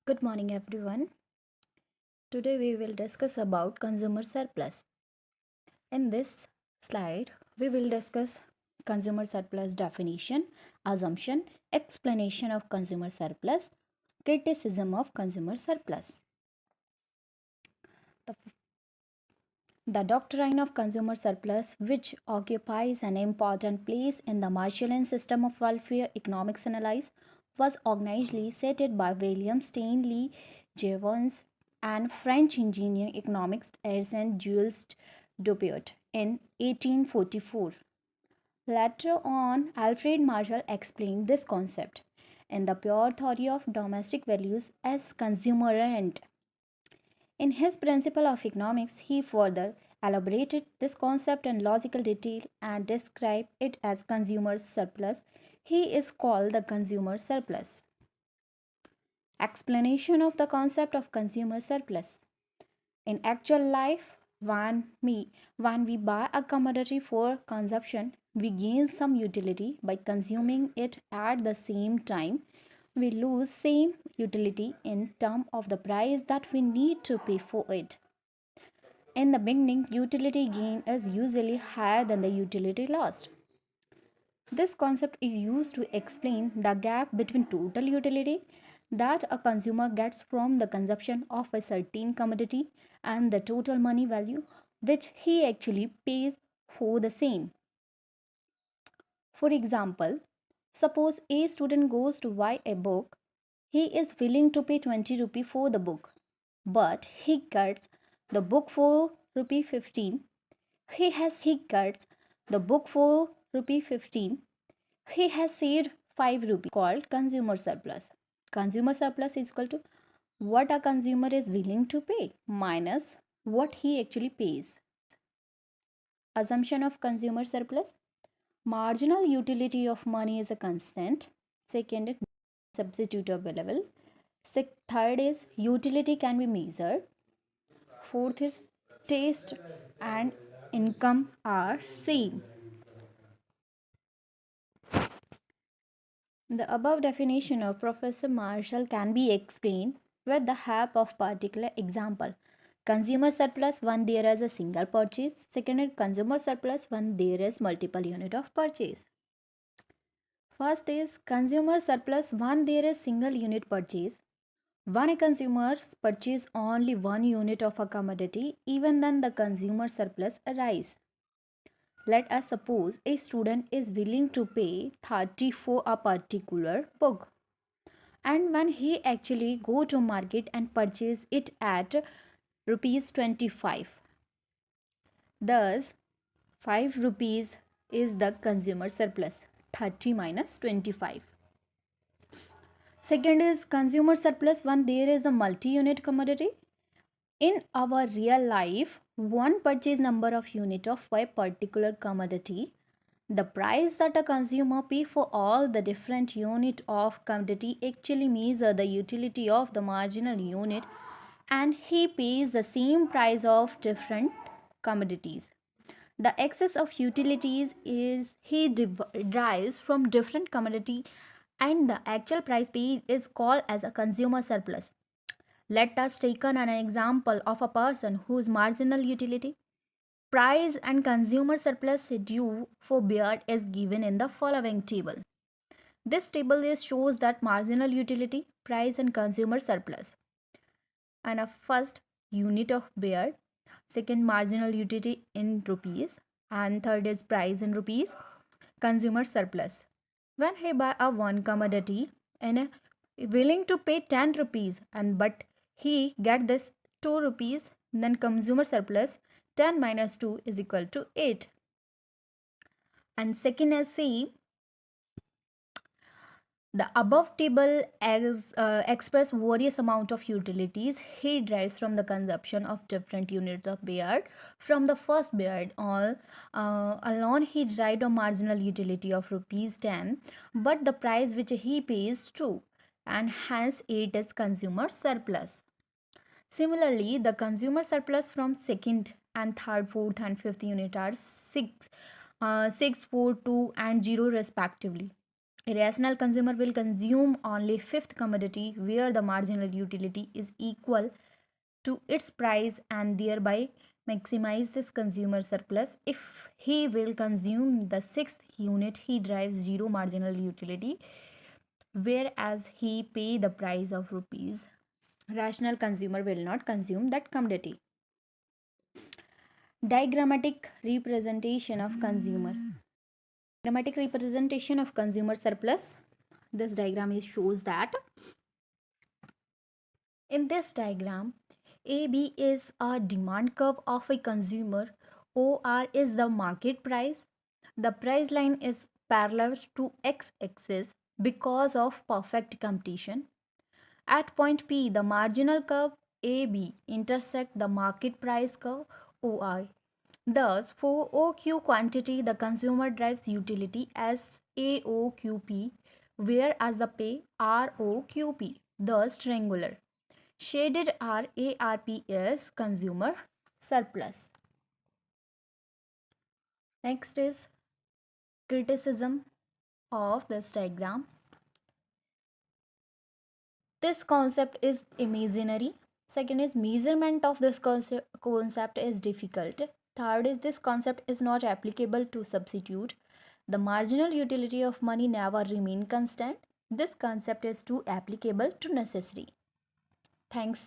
Good morning, everyone. Today we will discuss about consumer surplus. In this slide, we will discuss consumer surplus definition, assumption, explanation of consumer surplus, criticism of consumer surplus. The doctrine of consumer surplus, which occupies an important place in the Marshallian system of welfare economics analysis, was originally stated by William Stanley Jevons and French engineer economist Ernest Jules Dupuit in 1844. Later on, Alfred Marshall explained this concept in The Pure Theory of Domestic Values as consumer rent. In his Principle of Economics, he further elaborated this concept in logical detail and described it as consumer surplus. He is called the consumer surplus. Explanation of the concept of consumer surplus. In actual life, when we buy a commodity for consumption, we gain some utility by consuming it at the same time. We lose same utility in terms of the price that we need to pay for it. In the beginning, utility gain is usually higher than the utility lost. This concept is used to explain the gap between total utility that a consumer gets from the consumption of a certain commodity and the total money value which he actually pays for the same. For example, suppose a student goes to buy a book. He is willing to pay 20 rupee for the book, but he gets the book for rupee 15. He gets the book for rupee 15. He has saved 5 rupees called consumer surplus. Consumer surplus is equal to what a consumer is willing to pay minus what he actually pays. Assumption of consumer surplus. Marginal utility of money is a constant. Second is substitutable. Third is utility can be measured. Fourth is taste and income are same. The above definition of Professor Marshall can be explained with the help of particular example. Consumer surplus when there is a single purchase. Second is consumer surplus when there is multiple unit of purchase. First is consumer surplus when there is single unit purchase. When a consumer purchase only one unit of a commodity, even then the consumer surplus arises. Let us suppose a student is willing to pay 30 for a particular book, and when he actually go to market and purchase it at rupees 25, thus 5 rupees is the consumer surplus. 30 minus 25. Second is consumer surplus when there is a multi-unit commodity. In our real life, one purchase number of unit of a particular commodity, the price that a consumer pay for all the different unit of commodity actually measure the utility of the marginal unit, and he pays the same price of different commodities. The excess of utilities is he derives from different commodity, and the actual price paid is called as a consumer surplus. Let us take an example of a person whose marginal utility, price and consumer surplus due for beer is given in the following table. This table shows that marginal utility, price and consumer surplus. And a first unit of beer, second marginal utility in rupees, and third is price in rupees, consumer surplus. When he buy a one commodity and willing to pay 10 rupees and but he get this 2 rupees, then consumer surplus 10 minus 2 is equal to 8. And second is C. The above table express various amount of utilities he derives from the consumption of different units of beer. From the first beer all alone he derived a marginal utility of rupees 10, but the price which he pays 2, and hence it is consumer surplus. Similarly, the consumer surplus from second and third, fourth and fifth unit are 6, 4, 2 and 0 respectively. A rational consumer will consume only fifth commodity where the marginal utility is equal to its price and thereby maximize this consumer surplus. If he will consume the sixth unit, he drives zero marginal utility, whereas he pay the price of rupees. Rational consumer will not consume that commodity. Diagrammatic representation of consumer. Diagrammatic representation of consumer surplus. This diagram shows that in this diagram, AB is a demand curve of a consumer, OR is the market price. The price line is parallel to x-axis because of perfect competition. At point P, the marginal curve AB intersect the market price curve OR. Thus, for OQ quantity, the consumer drives utility as AOQP, whereas the pay ROQP, thus triangular. Shaded RARP is consumer surplus. Next is criticism of this diagram. This concept is imaginary. Second is measurement of this concept is difficult. Third is this concept is not applicable to substitute. The marginal utility of money never remain constant. This concept is too applicable to necessary. Thanks.